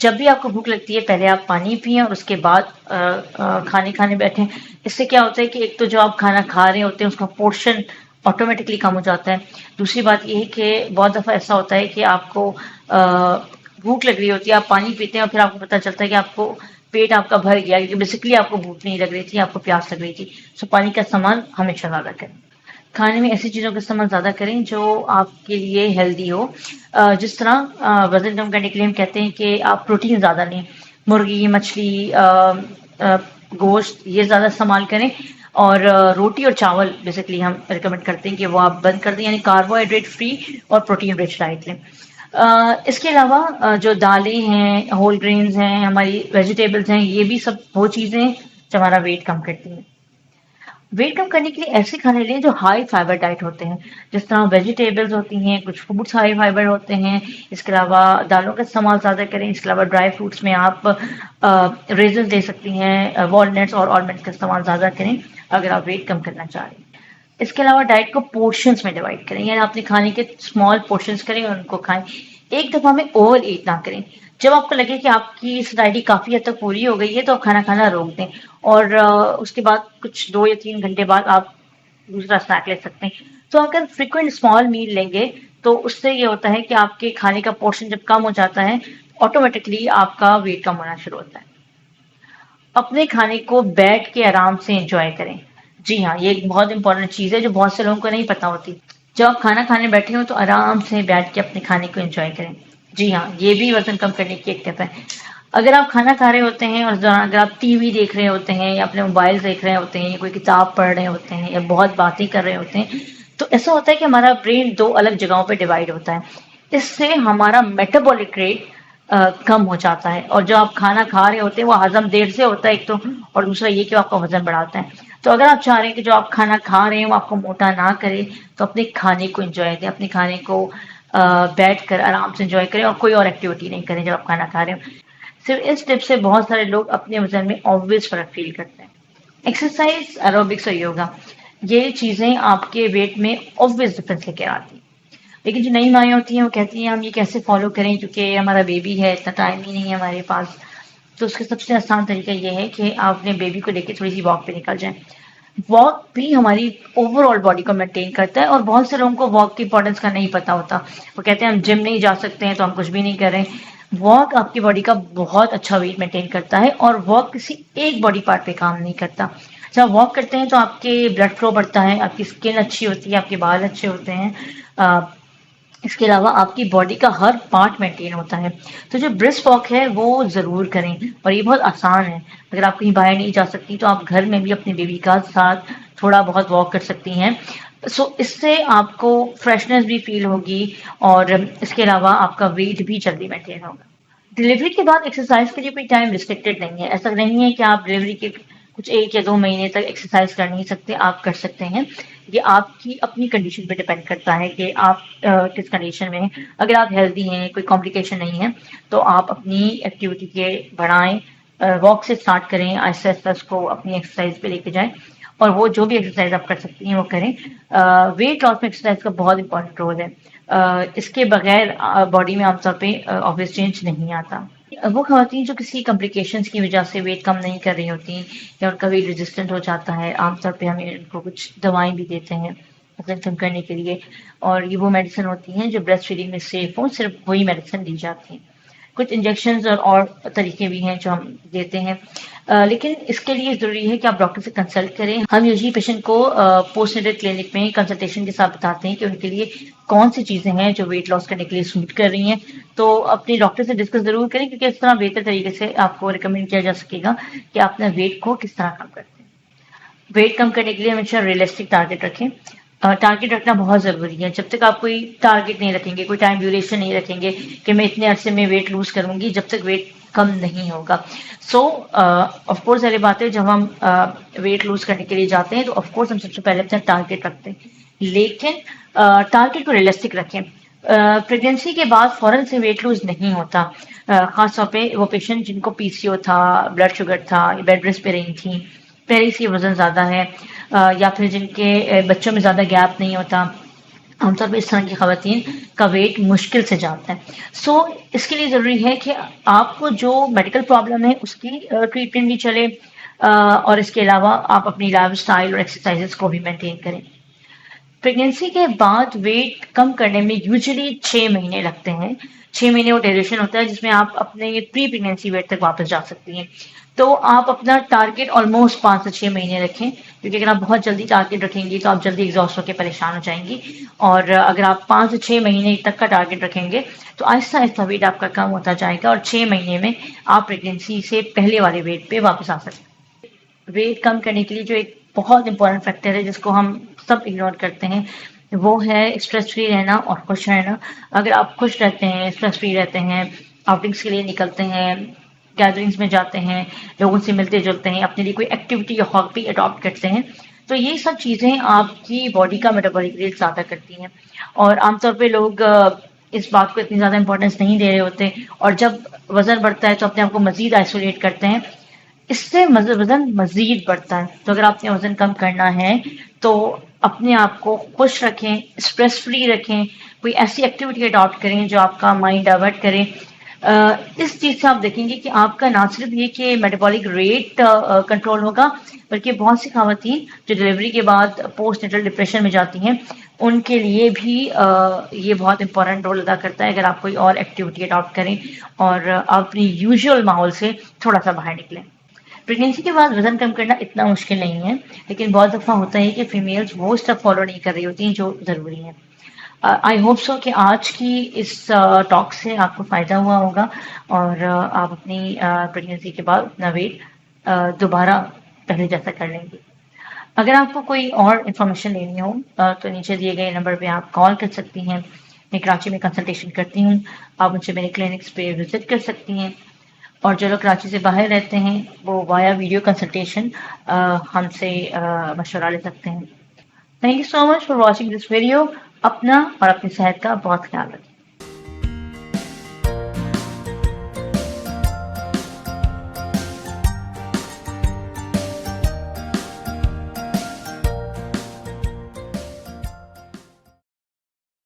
جب بھی آپ کو بھوک لگتی ہے پہلے آپ پانی پئیں اور اس کے بعد کھانے بیٹھیں. اس سے کیا ہوتا ہے کہ ایک تو جو آپ کھانا کھا رہے ہوتے ہیں اس کا پورشن آٹومیٹکلی کم ہو جاتا ہے. دوسری بات یہ ہے کہ بہت دفعہ ایسا ہوتا ہے کہ آپ کو بھوک لگ رہی ہوتی ہے, آپ پانی پیتے ہیں اور پھر آپ کو پتہ چلتا ہے کہ آپ کو پیٹ آپ کا بھر گیا, کیونکہ بیسکلی آپ کو بھوک نہیں لگ رہی تھی, آپ کو پیاس لگ رہی تھی. سو پانی کا استعمال ہمیشہ زیادہ کریں. کھانے میں ایسی چیزوں کا استعمال زیادہ کریں جو آپ کے لیے ہیلدی ہو. جس طرح وزن کم کرنے کے لیے ہم کہتے ہیں کہ آپ پروٹین زیادہ لیں, مرغی, مچھلی, گوشت یہ زیادہ استعمال کریں. اور روٹی اور چاول بیسکلی ہم ریکمینڈ کرتے ہیں کہ وہ آپ بند کر دیں, یعنی کاربوہائیڈریٹ فری اور پروٹین رچ ڈائٹ لیں. اس کے علاوہ جو دالیں ہیں, ہول گرینز ہیں, ہماری ویجیٹیبلز ہیں, یہ بھی سب وہ چیزیں جو ہمارا ویٹ کم کرتی ہیں. ویٹ کم کرنے کے لیے ایسے کھانے لیں جو ہائی فائبر ڈائٹ ہوتے ہیں, جس طرح ویجیٹیبلز ہوتی ہیں, کچھ فروٹس ہائی فائبر ہوتے ہیں. اس کے علاوہ دالوں کا استعمال زیادہ کریں. اس کے علاوہ ڈرائی فروٹس میں آپ ریزنز دے سکتی ہیں, والنٹس اور آلمنڈس کا استعمال زیادہ کریں اگر آپ ویٹ کم کرنا چاہ رہے ہیں. اس کے علاوہ ڈائٹ کو پورشنز میں ڈیوائڈ کریں, یعنی اپنے کھانے کے اسمال پورشنز کریں اور ان کو کھائیں. ایک دفعہ میں اوور ایٹ نہ کریں. جب آپ کو لگے کہ آپ کی سٹائڈی کافی حد تک پوری ہو گئی ہے تو آپ کھانا کھانا روک دیں, اور اس کے بعد کچھ 2 یا 3 گھنٹے بعد آپ دوسرا اسنیک لے سکتے ہیں. تو اگر فریکوینٹ اسمال میل لیں گے تو اس سے یہ ہوتا ہے کہ آپ کے کھانے کا پورشن جب کم ہو جاتا ہے آٹومیٹکلی آپ کا ویٹ کم ہونا شروع ہوتا ہے. اپنے کھانے کو بیٹھ کے آرام سے انجوائے کریں. جی ہاں, یہ ایک بہت امپورٹنٹ چیز ہے جو بہت سے لوگوں کو نہیں پتا ہوتی. جب آپ کھانا کھانے بیٹھے ہو تو آرام سے بیٹھ کے اپنے کھانے کو انجوائے کریں. جی ہاں, یہ بھی وزن کم کرنے کی ایک ٹپ ہے. اگر آپ کھانا کھا رہے ہوتے ہیں اور اگر آپ ٹی وی دیکھ رہے ہوتے ہیں یا اپنے موبائل دیکھ رہے ہوتے ہیں یا کوئی کتاب پڑھ رہے ہوتے ہیں یا بہت باتیں کر رہے ہوتے ہیں, تو ایسا ہوتا ہے کہ ہمارا برین 2 الگ جگہوں پہ ڈیوائڈ ہوتا ہے. اس سے ہمارا میٹابولک ریٹ کم ہو جاتا ہے, اور جو آپ کھانا کھا رہے ہوتے ہیں وہ ہضم دیر سے ہوتا ہے ایک تو, اور دوسرا یہ کہ آپ کا وزن بڑھاتا ہے. تو اگر آپ چاہ رہے ہیں کہ جو آپ کھانا کھا رہے ہیں وہ آپ کو موٹا نہ کرے تو اپنے کھانے کو انجوائے دیں, اپنے کھانے کو بیٹھ کر آرام سے انجوائے کریں اور کوئی اور ایکٹیویٹی نہیں کریں جب آپ کھانا کھا رہے ہوں. صرف اس ٹپ سے بہت سارے لوگ اپنے وزن میں آبویس فرق فیل کرتے ہیں. ایکسرسائز, ایروبکس اور یوگا, یہ چیزیں آپ کے ویٹ میں آبویس ڈفرینس لے کے آتی ہیں. لیکن جو نئی مائیں ہوتی ہیں وہ کہتی ہیں ہم یہ کیسے فالو کریں کیونکہ ہمارا بیبی ہے, اتنا ٹائم ہی نہیں ہے ہمارے پاس. تو اس کا سب سے آسان طریقہ یہ ہے کہ آپ اپنے بیبی کو لے کے تھوڑی سی واک پہ نکل جائیں. واک بھی ہماری اوور آل باڈی کو مینٹین کرتا ہے, اور بہت سے لوگوں کو واک کی امپورٹنس کا نہیں پتا ہوتا. وہ کہتے ہیں ہم جم نہیں جا سکتے ہیں تو ہم کچھ بھی نہیں کر رہے. واک آپ کی باڈی کا بہت اچھا ویٹ مینٹین کرتا ہے, اور واک کسی ایک باڈی پارٹ پہ کام نہیں کرتا. جب آپ واک کرتے ہیں تو آپ کے بلڈ فلو بڑھتا ہے, آپ کی اسکن اچھی ہوتی ہے, آپ کے بال اچھے ہوتے ہیں. اس کے علاوہ آپ کی باڈی کا ہر پارٹ مینٹین ہوتا ہے. تو جو برسک واک ہے وہ ضرور کریں, اور یہ بہت آسان ہے. اگر آپ کہیں باہر نہیں جا سکتی تو آپ گھر میں بھی اپنے بیبی کا ساتھ تھوڑا بہت واک کر سکتی ہیں. اس سے آپ کو فریشنس بھی فیل ہوگی, اور اس کے علاوہ آپ کا ویٹ بھی جلدی مینٹین ہوگا. ڈلیوری کے بعد ایکسرسائز کے لیے کوئی ٹائم ریسٹرکٹیڈ نہیں ہے. ایسا نہیں ہے کہ آپ ڈلیوری کے کچھ 1 یا 2 مہینے تک ایکسرسائز کر نہیں سکتے, آپ کر سکتے ہیں. یہ آپ کی اپنی کنڈیشن پہ ڈیپینڈ کرتا ہے کہ آپ کس کنڈیشن میں ہیں. اگر آپ ہیلدی ہیں, کوئی کمپلیکیشن نہیں ہے, تو آپ اپنی ایکٹیویٹی کے بڑھائیں, واک سے اسٹارٹ کریں, آہستہ آہستہ اس کو اپنی ایکسرسائز پہ لے کے جائیں, اور وہ جو بھی ایکسرسائز آپ کر سکتی ہیں وہ کریں. ویٹ لاس میں ایکسرسائز کا بہت امپورٹنٹ رول ہے. اس کے بغیر باڈی میں عام طور پہ آبویس چینج نہیں آتا. وہ خواتین جو کسی کمپلیکیشنز کی وجہ سے ویٹ کم نہیں کر رہی ہوتی یا ان کا ویٹ ریزسٹنٹ ہو جاتا ہے, عام طور پہ ہمیں ان کو کچھ دوائیں بھی دیتے ہیں وزن کم کرنے کے لیے, اور یہ وہ میڈیسن ہوتی ہیں جو بریسٹ فیڈنگ میں سیف ہوں, صرف وہی میڈیسن دی جاتی ہیں. کچھ انجیکشنز اور طریقے بھی ہیں جو ہم دیتے ہیں, لیکن اس کے لیے ضروری ہے کہ آپ ڈاکٹر سے کنسلٹ کریں. ہم یوزلی پیشنٹ کو پوسٹ نیٹل کلینک میں کنسلٹیشن کے ساتھ بتاتے ہیں کہ ان کے لیے کون سی چیزیں ہیں جو ویٹ لاس کرنے کے لیے سوٹ کر رہی ہیں. تو اپنے ڈاکٹر سے ڈسکس ضرور کریں, کیونکہ اس طرح بہتر طریقے سے آپ کو ریکمینڈ کیا جا سکے گا کہ آپ اپنا ویٹ کو کس طرح کم کرتے ہیں. ویٹ کم کرنے کے لیے ہمیشہ ریئلسٹک ٹارگیٹ رکھیں. ٹارگیٹ رکھنا بہت ضروری ہے. جب تک آپ کوئی ٹارگیٹ نہیں رکھیں گے, کوئی ٹائم ڈیوریشن نہیں رکھیں گے کہ میں اتنے عرصے میں ویٹ لوز کروں گی, جب تک ویٹ کم نہیں ہوگا. سو آف کورس والی بات ہے, جب ہم ویٹ لوز کرنے کے لیے جاتے ہیں تو آف کورس ہم سب سے پہلے اپنا ٹارگیٹ رکھتے ہیں, لیکن ٹارگیٹ کو ریئلسٹک رکھیں. پریگنینسی کے بعد فوراً سے ویٹ لوز نہیں ہوتا, خاص طور پہ وہ پیشنٹ جن کو پی سی او تھا, بلڈ شوگر تھا, بیڈ ریسٹ پہ رہی تھیں, پہلے سے وزن زیادہ ہے, یا پھر جن کے بچوں میں زیادہ گیپ نہیں ہوتا, عام طور پہ اس طرح کی خواتین کا ویٹ مشکل سے جاتا ہے. سو اس کے لیے ضروری ہے کہ آپ کو جو میڈیکل پرابلم ہے اس کی ٹریٹمنٹ بھی چلے، اور اس کے علاوہ آپ اپنی لائف اسٹائل اور ایکسرسائزز کو بھی مینٹین کریں. پریگنینسی کے بعد ویٹ کم کرنے میں یوزلی 6 مہینے لگتے ہیں. 6 مہینے وہ ڈیوریشن ہوتا ہے جس میں آپ اپنے پری پریگنینسی ویٹ تک واپس جا سکتی ہیں. تو آپ اپنا ٹارگیٹ آلموسٹ 5 سے 6 مہینے رکھیں، کیونکہ اگر آپ بہت جلدی ٹارگیٹ رکھیں گی تو آپ جلدی ایگزاسٹ ہو کے پریشان ہو جائیں گی. اور اگر آپ 5 سے 6 مہینے تک کا ٹارگیٹ رکھیں گے تو آہستہ آہستہ ویٹ آپ کا کم ہوتا جائے گا، اور 6 مہینے میں آپ پریگنینسی سے پہلے والے ویٹ پہ واپس آ سکتے ہیں. ویٹ کم کرنے کے لیے جو ایک بہت امپورٹنٹ فیکٹر ہے جس کو ہم سب اگنور کرتے ہیں، وہ ہے اسٹریس فری رہنا اور خوش رہنا. اگر آپ خوش رہتے ہیں، اسٹریس فری رہتے ہیں، آؤٹنگس کے لیے نکلتے ہیں، گیدرنگس میں جاتے ہیں، لوگوں سے ملتے جلتے ہیں، اپنے لیے کوئی ایکٹیویٹی یا ہابی اڈاپٹ کرتے ہیں، تو یہ سب چیزیں آپ کی باڈی کا میٹابولک ریٹ زیادہ کرتی ہیں. اور عام طور پہ لوگ اس بات کو اتنی زیادہ امپورٹینس نہیں دے رہے ہوتے، اور جب وزن بڑھتا ہے تو اپنے آپ کو مزید آئسولیٹ کرتے ہیں. اس سے وزن مزید بڑھتا ہے. تو اگر آپ نے وزن کم کرنا ہے تو اپنے آپ کو خوش رکھیں، اسٹریس فری رکھیں، کوئی ایسی ایکٹیویٹی اڈاپٹ کریں جو آپ کا مائنڈ ڈائیورٹ کرے. اس چیز سے آپ دیکھیں گے کہ آپ کا نہ صرف یہ کہ میٹابولک ریٹ کنٹرول ہوگا، بلکہ بہت سی خواتین جو ڈلیوری کے بعد پوسٹ نیٹل ڈپریشن میں جاتی ہیں ان کے لیے بھی یہ بہت امپورٹنٹ رول ادا کرتا ہے اگر آپ کوئی اور ایکٹیویٹی اڈاپٹ کریں اور اپنی یوزول ماحول سے تھوڑا سا باہر نکلیں. پریگنینسی کے بعد وزن کم کرنا اتنا مشکل نہیں ہے، لیکن بہت دفعہ ہوتا ہے کہ فیمیلز وہ اسٹیپ فالو نہیں کر رہی ہوتی ہیں جو ضروری ہیں. آئی ہوپ سو کہ آج کی اس ٹاک سے آپ کو فائدہ ہوا ہوگا، اور آپ اپنی پریگنینسی کے بعد اپنا ویٹ دوبارہ پہلے جیسا کر لیں گے. اگر آپ کو کوئی اور انفارمیشن لینی ہو تو نیچے دیے گئے نمبر پہ آپ کال کر سکتی ہیں. میں کراچی میں کنسلٹیشن کرتی ہوں، آپ مجھ سے میرے کلینکس پہ وزٹ کر سکتی ہیں. اور جو لوگ کراچی سے باہر رہتے ہیں وہ وایا ویڈیو کنسلٹیشن ہم سے مشورہ لے سکتے ہیں. Thank you so much for watching this video. اپنا اور اپنی صحت کا بہت خیال رکھیں.